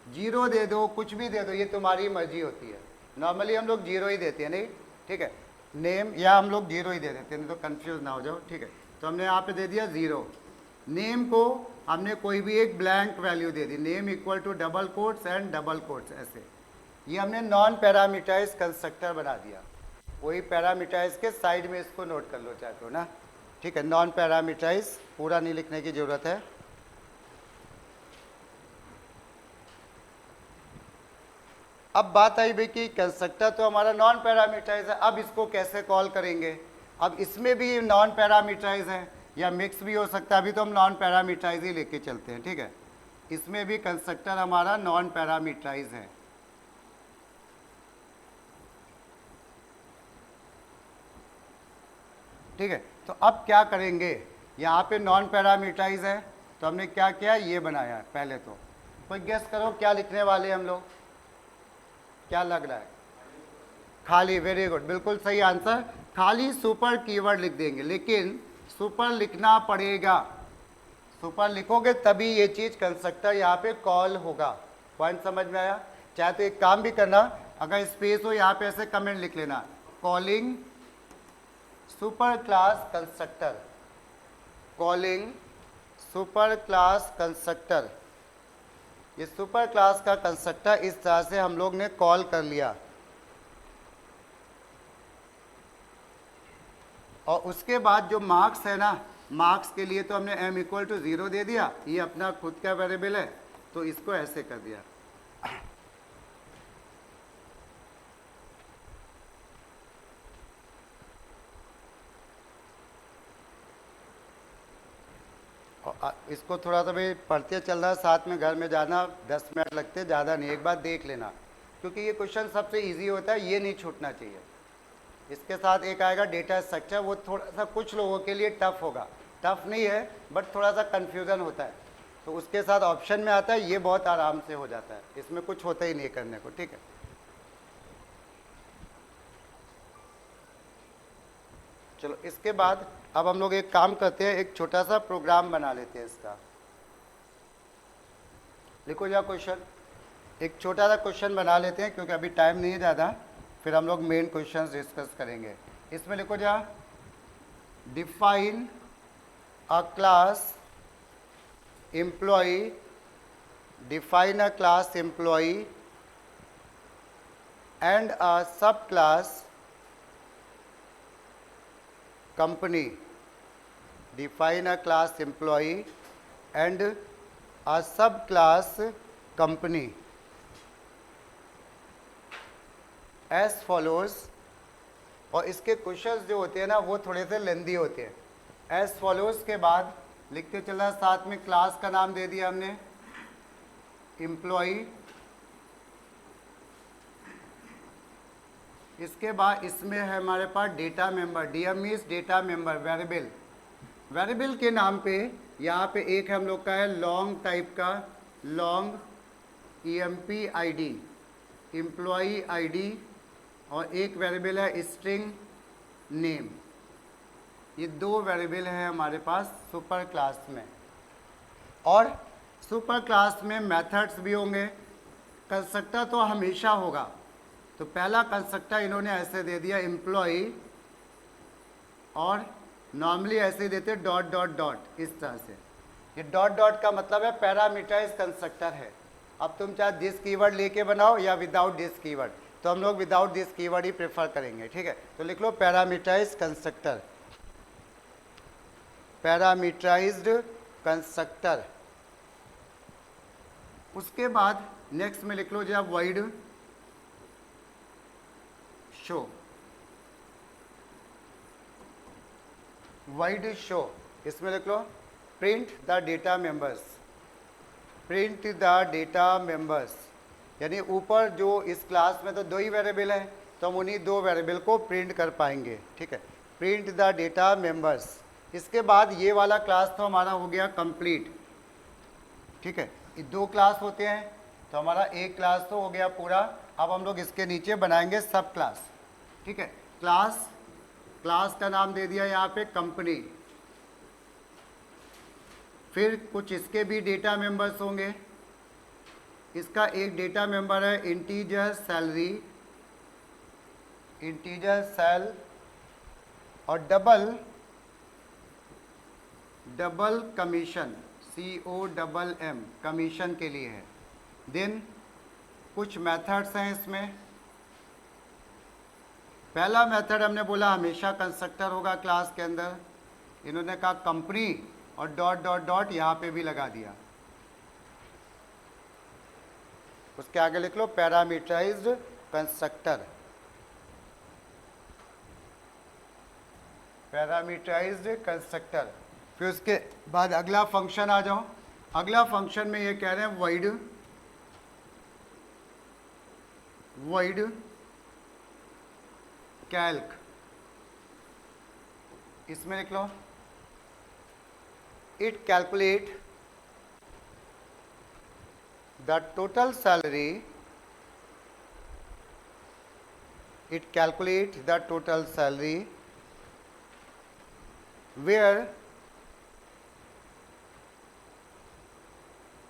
जीरो दे दो, कुछ भी दे दो, ये तुम्हारी मर्जी होती है। नॉर्मली हम लोग जीरो ही देते हैं, नहीं, ठीक है, नेम, या हम लोग जीरो ही दे देते हैं, नहीं तो कंफ्यूज ना हो जाओ, ठीक है। तो हमने यहाँ पे दे दिया जीरो। नेम को हमने कोई भी एक ब्लैंक वैल्यू दे दी, name equal to double quotes and double quotes, ऐसे। ये हमने नॉन पैरामीटराइज कंस्ट्रक्टर बना दिया। वही पैरामीटराइज के साइड में इसको नोट कर लो चाहे तो ना, ठीक है। नॉन पैरामीटराइज पूरा नहीं लिखने की जरूरत है। अब बात आई भाई कि कंस्ट्रक्टर तो हमारा नॉन पैरामीटराइज है, अब इसको कैसे कॉल करेंगे। अब इसमें भी नॉन पैरामीटराइज है या मिक्स भी हो सकता है, अभी तो हम नॉन पैरामीटराइज ही लेके चलते हैं, ठीक है। इसमें भी कंस्ट्रक्टर हमारा नॉन पैरामीटराइज है। ठीक है, तो अब क्या करेंगे, यहाँ पे नॉन पैरामीटराइज है तो हमने क्या किया, ये बनाया है पहले। तो कोई गेस करो क्या लिखने वाले हम लोग, क्या लग रहा है, खाली, वेरी गुड, बिल्कुल सही आंसर। खाली सुपर कीवर्ड लिख देंगे, लेकिन सुपर लिखना पड़ेगा, सुपर लिखोगे तभी ये चीज कंस्ट्रक्टर यहाँ पे कॉल होगा। पॉइंट समझ में आया। चाहे तो एक काम भी करना, अगर स्पेस हो यहाँ पे ऐसे कमेंट लिख लेना, calling super class constructor, calling super class constructor. ये सुपर क्लास का कंस्ट्रक्टर इस तरह से हम लोग ने कॉल कर लिया, और उसके बाद जो मार्क्स है ना, मार्क्स के लिए तो हमने m इक्वल टू 0 दे दिया, ये अपना खुद का वेरिएबल है, तो इसको ऐसे कर दिया। इसको थोड़ा सा भी पढ़ते चलना, साथ में घर में जाना, 10 मिनट लगते, ज़्यादा नहीं, एक बार देख लेना, क्योंकि ये क्वेश्चन सबसे इजी होता है, ये नहीं छूटना चाहिए। इसके साथ एक आएगा डेटा स्ट्रक्चर, वो थोड़ा सा कुछ लोगों के लिए टफ होगा, टफ नहीं है बट थोड़ा सा कन्फ्यूज़न होता है, तो उसके साथ ऑप्शन में आता है, ये बहुत आराम से हो जाता है, इसमें कुछ होता ही नहीं करने को, ठीक है। चलो इसके बाद अब हम लोग एक काम करते हैं, एक छोटा सा प्रोग्राम बना लेते हैं इसका। लिखो जा क्वेश्चन, एक छोटा सा क्वेश्चन बना लेते हैं क्योंकि अभी टाइम नहीं है ज़्यादा, फिर हम लोग मेन क्वेश्चन डिस्कस करेंगे। इसमें लिखो जा, define a class employ, define a class employ and अ सब class company, define a class employee and a subclass company as follows। और इसके क्वेश्चंस जो होते हैं ना वो थोड़े से लेंदी होते हैं। as follows के बाद लिखते चला, साथ में क्लास का नाम दे दिया हमने एम्प्लॉई, इसके बाद इसमें है हमारे पास data member, DM means data member, variable, variable के नाम पे यहाँ पे एक हम लोग का है लॉन्ग टाइप का, long EMP ID, employee ID, और एक वेरिएबल है स्ट्रिंग नेम। ये दो वेरिएबल है हमारे पास सुपर क्लास में, और सुपर क्लास में मेथड्स भी होंगे, कंस्ट्रक्टर तो हमेशा होगा। तो पहला कंस्ट्रक्टर इन्होंने ऐसे दे दिया एम्प्लॉय, और नॉर्मली ऐसे देते डॉट डॉट डॉट, इस तरह से। ये डॉट डॉट का मतलब है पैरामीटराइज कंस्ट्रक्टर है। अब तुम चाहे दिस कीवर्ड लेके बनाओ या विदाउट दिस कीवर्ड, तो हम लोग without this keyword he prefer करेंगे, ठीक है। तो लिख लो पैरामीटराइज कंस्ट्रक्टर, पैरामीटराइज्ड कंस्ट्रक्टर। उसके बाद नेक्स्ट में लिख लो जब वाइड शो, वाइड शो, इसमें लिख लो print the data members, print the data members, यानी ऊपर जो इस क्लास में तो दो ही वेरिएबल है, तो हम उन्हीं दो वेरिएबल को प्रिंट कर पाएंगे, ठीक है। Print the data members. इसके बाद ये वाला क्लास तो हमारा हो गया कंप्लीट, ठीक है। ये दो क्लास होते हैं, तो हमारा एक क्लास तो हो गया पूरा। अब हम लोग इसके नीचे बनाएंगे सब क्लास, ठीक है। क्लास, क्लास का नाम दे दिया यहाँ पे कंपनी, फिर कुछ इसके भी डेटा मेंबर्स होंगे, इसका एक डेटा मेंबर है इंटीजर सैलरी, इंटीजर सेल, और डबल कमीशन, COMM, कमीशन के लिए है। देन कुछ मेथड्स हैं इसमें। पहला मेथड हमने बोला हमेशा कंस्ट्रक्टर होगा क्लास के अंदर, इन्होंने कहा कंपनी और डॉट डॉट डॉट यहाँ पे भी लगा दिया, उसके आगे लिख लो पैरामीटराइज्ड कंस्ट्रक्टर, पैरामीटराइज्ड कंस्ट्रक्टर। फिर उसके बाद अगला फंक्शन आ जाओ। अगला फंक्शन में ये कह रहे हैं वॉइड कैल्क, इसमें लिख लो it calculate the total salary, it calculate the total salary where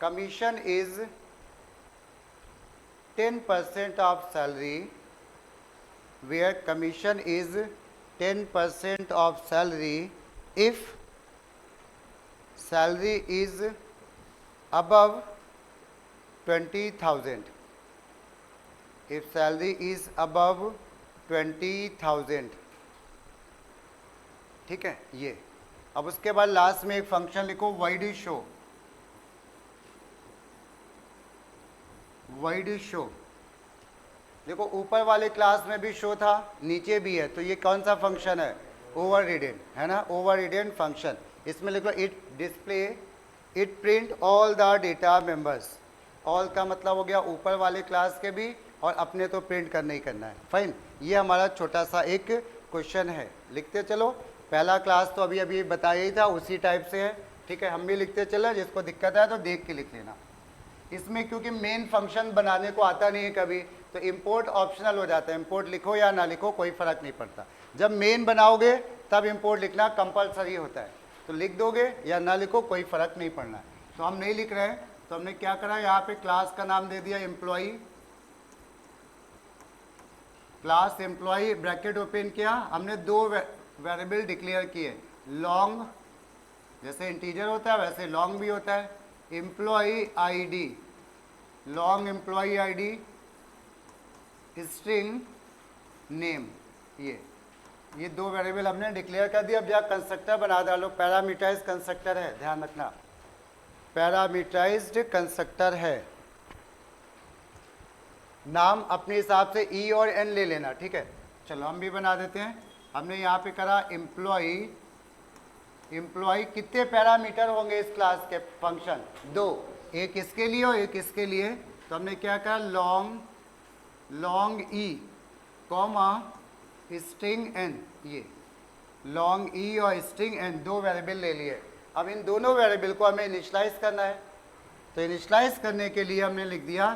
commission is 10% of salary, where commission is 10% of salary if salary is above 20,000, if salary is above 20,000, ठीक है ये। अब उसके बाद लास्ट में एक फंक्शन लिखो वाइड शो, वाइड शो। देखो ऊपर वाले क्लास में भी शो था, नीचे भी है, तो ये कौन सा फंक्शन है? ओवररिडन है ना, ओवररिडन फंक्शन। इसमें लिखो it display, it print all the data members. All का मतलब हो गया ऊपर वाले क्लास के भी, और अपने तो प्रिंट करना ही करना है। फाइन, ये हमारा छोटा सा एक क्वेश्चन है, लिखते चलो। पहला क्लास तो अभी अभी बताया ही था, उसी टाइप से है, ठीक है। हम भी लिखते चले, जिसको दिक्कत है तो देख के लिख लेना। इसमें क्योंकि मेन फंक्शन बनाने को आता नहीं है कभी, तो इंपोर्ट ऑप्शनल हो जाता है। इंपोर्ट लिखो या ना लिखो कोई फ़र्क नहीं पड़ता, जब मेन बनाओगे तब इंपोर्ट लिखना कंपलसरी होता है। तो लिख दोगे या ना लिखो कोई फ़र्क नहीं पड़ना है। तो हम नहीं लिख रहे हैं, तो हमने क्या करा, यहाँ पे क्लास का नाम दे दिया employee, class employee, bracket open किया। हमने दो वेरिएबल डिक्लेयर किए, लॉन्ग, जैसे इंटीजर होता है वैसे लॉन्ग भी होता है, employee ID, long employee ID, string name, ये दो वेरिएबल हमने डिक्लेयर कर दिया। अब यहाँ कंस्ट्रक्टर बना डालो, पैरामीटराइज्ड कंस्ट्रक्टर है, ध्यान रखना पैरामीटराइज्ड कंस्ट्रक्टर है। नाम अपने हिसाब से ई और एन ले लेना, ठीक है। चलो हम भी बना देते हैं। हमने यहाँ पे करा एम्प्लॉई, एम्प्लॉई कितने पैरामीटर होंगे इस क्लास के? फंक्शन दो, एक इसके लिए और एक इसके लिए। तो हमने क्या करा, लॉन्ग ई कॉमा स्ट्रिंग एन, ये लॉन्ग ई और स्ट्रिंग एन दो वेरिएबल ले लिए। अब इन दोनों वेरिएबल को हमें इनिशियलाइज करना है, तो इनिशियलाइज करने के लिए हमने लिख दिया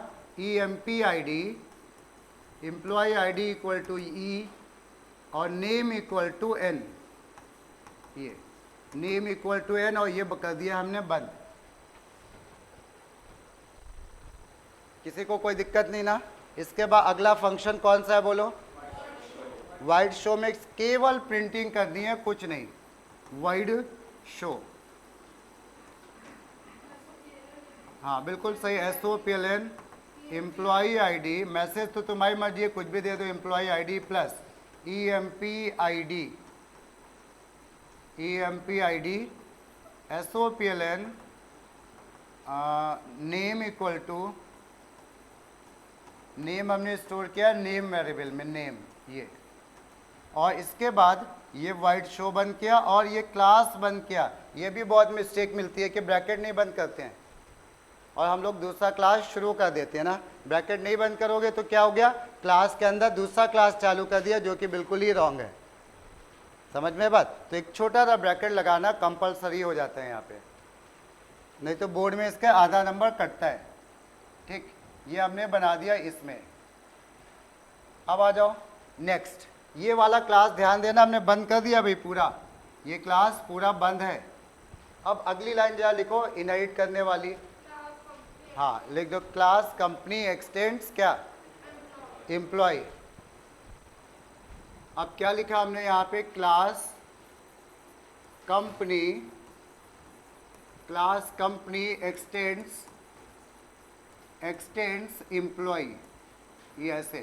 EMP-ID, employee ID equal to E और नेम इक्वल टू एन, ये नेम इक्वल टू एन, और ये कर दिया हमने बंद। किसी को कोई दिक्कत नहीं ना? इसके बाद अगला फंक्शन कौन सा है बोलो? वाइड शो में केवल प्रिंटिंग करनी है, कुछ नहीं, वाइड शो। हाँ बिल्कुल सही, SOPLN, एम्प्लॉई आईडी, मैसेज तो तुम्हारी मर्जी है, कुछ भी दे दो, employee ID plus EMP-ID, EMP-ID, SOPLN, name equal to, name हमने स्टोर किया नेम वेरिएबल में, नेम ये, और इसके बाद ये वाइड शो बंद किया और ये क्लास बंद किया। ये भी बहुत मिस्टेक मिलती है कि ब्रैकेट नहीं बंद करते हैं और हम लोग दूसरा क्लास शुरू कर देते हैं ना। ब्रैकेट नहीं बंद करोगे तो क्या हो गया, क्लास के अंदर दूसरा क्लास चालू कर दिया, जो कि बिल्कुल ही रॉन्ग है। समझ में बात? तो एक छोटा सा ब्रैकेट लगाना कंपलसरी हो जाता है यहाँ पे, नहीं तो बोर्ड में इसका आधा नंबर कटता है। ठीक, ये हमने बना दिया इसमें। अब आ जाओ नेक्स्ट, ये वाला क्लास ध्यान देना, हमने बंद कर दिया भाई पूरा, ये क्लास पूरा बंद है। अब अगली लाइन जरा लिखो इनहेरिट करने वाली, हाँ लिख दो, क्लास कंपनी एक्सटेंड्स क्या, एम्प्लॉय। अब क्या लिखा हमने यहाँ पे, class company, class company extends, extends employ, ये ऐसे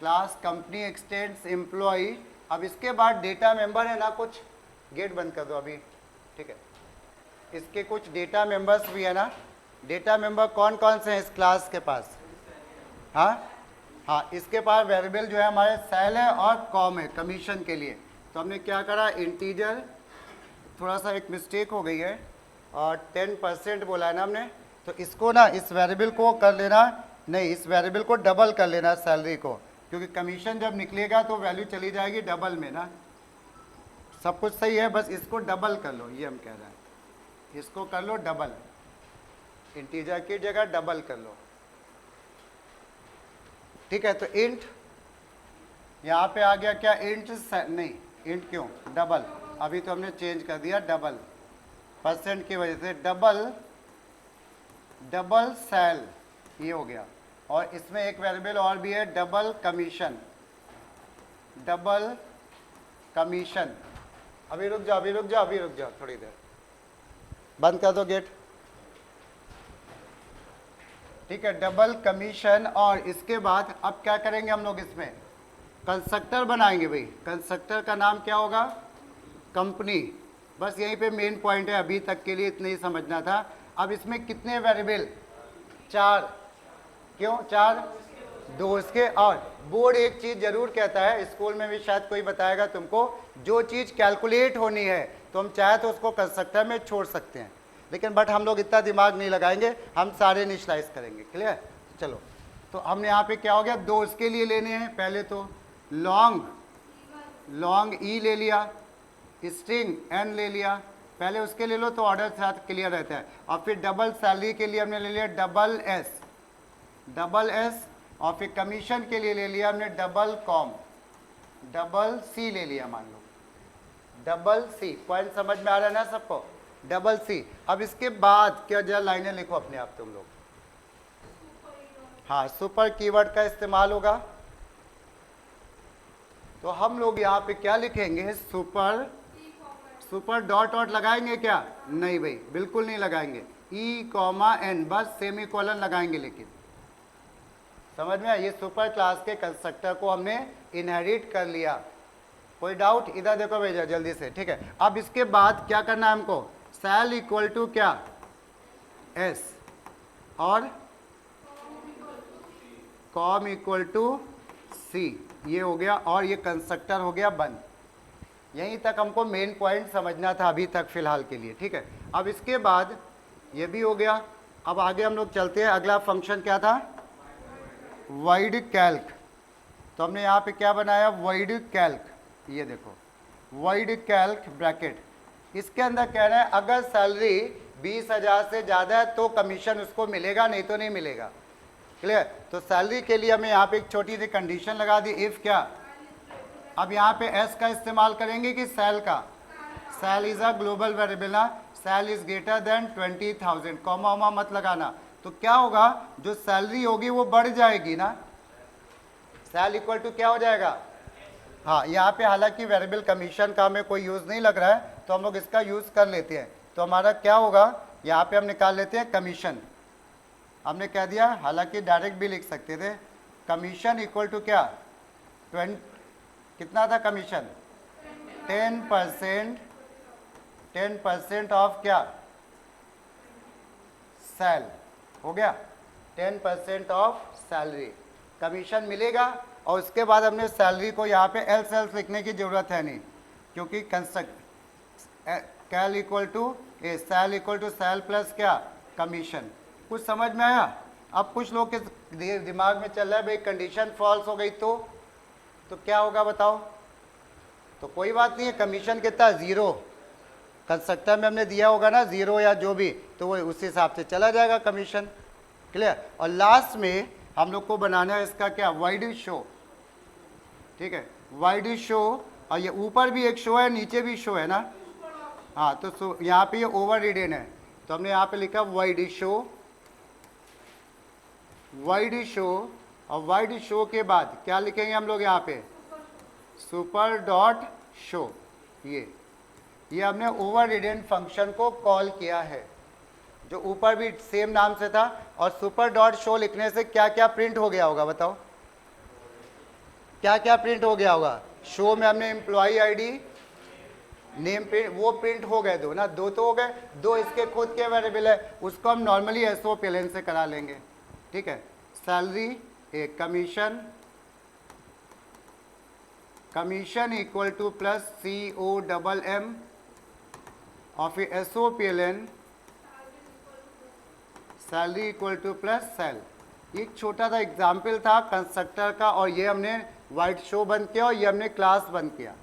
क्लास कंपनी एक्सटेंड्स एम्प्लॉय। अब इसके बाद डेटा मेंबर है ना कुछ, गेट बंद कर दो अभी, ठीक है। इसके कुछ डेटा मेंबर्स भी है ना, डेटा मेंबर कौन कौन से हैं इस क्लास के पास, हाँ हाँ, इसके पास वेरिएबल जो है हमारे सेल है और कॉम है कमीशन के लिए। तो हमने क्या करा, इंटीजर, थोड़ा सा एक मिस्टेक हो गई है और 10% बोला है ना हमने, तो इसको ना इस वेरिएबल को कर लेना, नहीं इस वेरिएबल को डबल कर लेना सैलरी को, क्योंकि कमीशन जब निकलेगा तो वैल्यू चली जाएगी डबल में ना। सब कुछ सही है, बस इसको डबल कर लो, ये हम कह रहे हैं, इसको कर लो डबल, इंटीजर की जगह डबल कर लो, ठीक है। तो इंट यहाँ पे आ गया क्या, इंट नहीं, इंट क्यों डबल, अभी तो हमने चेंज कर दिया डबल, परसेंट की वजह से डबल, डबल सेल, ये हो गया। और इसमें एक वेरिएबल और भी है, डबल कमीशन, डबल कमीशन। अभी रुक जाओ, अभी रुक जाओ, अभी रुक जाओ थोड़ी देर, बंद कर दो गेट, ठीक है, डबल कमीशन। और इसके बाद अब क्या करेंगे हम लोग, इसमें कंस्ट्रक्टर बनाएंगे भाई। कंस्ट्रक्टर का नाम क्या होगा, कंपनी। बस यहीं पे मेन पॉइंट है, अभी तक के लिए इतना ही समझना था। अब इसमें कितने वेरिएबल, 4, क्यों 4, 2 इसके। और बोर्ड एक चीज़ जरूर कहता है, स्कूल में भी शायद कोई बताएगा तुमको, जो चीज़ कैलकुलेट होनी है तो हम चाहे तो उसको कंस्ट्रक्टर में छोड़ सकते हैं, लेकिन बट हम लोग इतना दिमाग नहीं लगाएंगे, हम सारे इनिशियलाइज करेंगे, क्लियर। चलो, तो हमने यहाँ पे क्या हो गया, 2 इसके लिए लेने हैं। पहले तो लॉन्ग, लॉन्ग ई ले लिया, स्ट्रिंग एन ले लिया, पहले उसके ले लो तो ऑर्डर साथ क्लियर रहता है। और फिर डबल सैलरी के लिए हमने ले लिया डबल एस, डबल एस। और फिर कमीशन के लिए ले लिया हमने डबल कॉम, डबल सी ले लिया, मान लो डबल सी। पॉइंट समझ में आ रहा है ना सबको, डबल सी। अब इसके बाद क्या, जरा लाइनें लिखो अपने आप तुम लोग। हाँ, सुपर कीवर्ड का इस्तेमाल होगा, तो हम लोग यहाँ पे क्या लिखेंगे, सुपर, सुपर डॉट डॉट लगाएंगे क्या, नहीं भाई बिल्कुल नहीं लगाएंगे, ई कॉमा एन, बस सेमी कॉलन लगाएंगे। लेकिन समझ में आया, ये सुपर क्लास के कंस्ट्रक्टर को हमने इनहेरिट कर लिया। कोई डाउट, इधर देखो भैया जल्दी से, ठीक है। अब इसके बाद क्या करना है हमको, सेल इक्वल टू क्या, एस, और कॉम इक्वल टू सी, ये हो गया, और ये कंस्ट्रक्टर हो गया बंद। यहीं तक हमको मेन पॉइंट समझना था अभी तक फिलहाल के लिए, ठीक है। अब इसके बाद ये भी हो गया। अब आगे हम लोग चलते हैं, अगला फंक्शन क्या था, वॉइड कैल्क। तो हमने यहाँ पे क्या बनाया, वॉइड कैल्क, ये देखो वॉइड कैल्क ब्रैकेट। इसके अंदर कह रहे हैं अगर सैलरी 20,000 से ज़्यादा है तो कमीशन उसको मिलेगा, नहीं तो नहीं मिलेगा, क्लियर। तो सैलरी के लिए हमें यहाँ पे एक छोटी सी कंडीशन लगा दी, इफ़ क्या। अब यहाँ पे एस का इस्तेमाल करेंगे कि सेल का, sale is a global variable ना, sale is greater than 20,000, comma वॉमा मत लगाना। तो क्या होगा, जो सैलरी होगी वो बढ़ जाएगी ना, सेल इक्वल टू क्या हो जाएगा। हाँ, यहाँ पे हालांकि वेरिएबल कमीशन का हमें कोई यूज़ नहीं लग रहा है, तो हम लोग इसका यूज़ कर लेते हैं। तो हमारा क्या होगा, यहाँ पे हम निकाल लेते हैं कमीशन, हमने कह दिया, हालांकि डायरेक्ट भी लिख सकते थे, कमीशन इक्वल टू क्या, 20, कितना था कमीशन, 10%, 10% ऑफ क्या, सेल, हो गया 10% ऑफ सैलरी कमीशन मिलेगा। और उसके बाद हमने सैलरी को यहाँ पे एल सेल्स लिखने की ज़रूरत है नहीं, क्योंकि construct cal equal to A, sale equal to sale plus क्या, कमीशन। कुछ समझ में आया। अब कुछ लोग के दिमाग में चल रहा है भाई कंडीशन फॉल्स हो गई तो क्या होगा बताओ। तो कोई बात नहीं है, कमीशन कितना, 0, कंस्ट्रक्टर में हमने दिया होगा ना 0 या जो भी, तो वो उस हिसाब से चला जाएगा कमीशन, क्लियर। और लास्ट में हम लोग को बनाना है इसका क्या, वाइड शो, ठीक है, वाइड शो। और ये ऊपर भी एक शो है, नीचे भी शो है ना, हाँ। तो यहाँ पे ये ओवर रिडन है, तो हमने यहाँ पे लिखा वाइड शो, वाइड शो, और वाइड शो के बाद क्या लिखेंगे हम लोग यहाँ पे, सुपर डॉट शो। ये हमने ओवर रिडेंट फंक्शन को कॉल किया है, जो ऊपर भी सेम नाम से था। और सुपर डॉट शो लिखने से क्या क्या प्रिंट हो गया होगा बताओ, क्या क्या प्रिंट हो गया होगा। शो में हमने एम्प्लॉय आईडी, नेम प्रिंट, वो प्रिंट हो गए दो ना, दो तो हो गए, दो इसके खुद के वेरिएबल है, उसको हम नॉर्मली एसओ प्लेन से करा लेंगे, ठीक है। सैलरी, एक commission, commission equal to plus COMM, और फिर SOPLN, salary equal to plus sale. एक छोटा सा एग्जाम्पल था कंस्ट्रक्टर का, और ये हमने वाइड शो बंद किया और ये हमने क्लास बंद किया।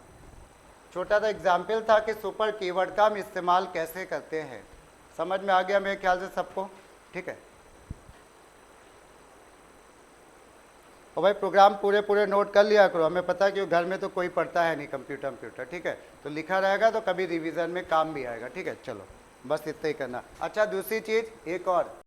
छोटा सा एग्जाम्पल था कि सुपर कीवर्ड का हम इस्तेमाल कैसे करते हैं। समझ में आ गया मेरे ख्याल से सबको, ठीक है। और भाई प्रोग्राम पूरे नोट कर लिया करो, हमें पता है कि घर में तो कोई पढ़ता है नहीं कंप्यूटर, ठीक है। तो लिखा रहेगा तो कभी रिवीजन में काम भी आएगा, ठीक है। चलो बस इतना ही करना। अच्छा दूसरी चीज़ एक और,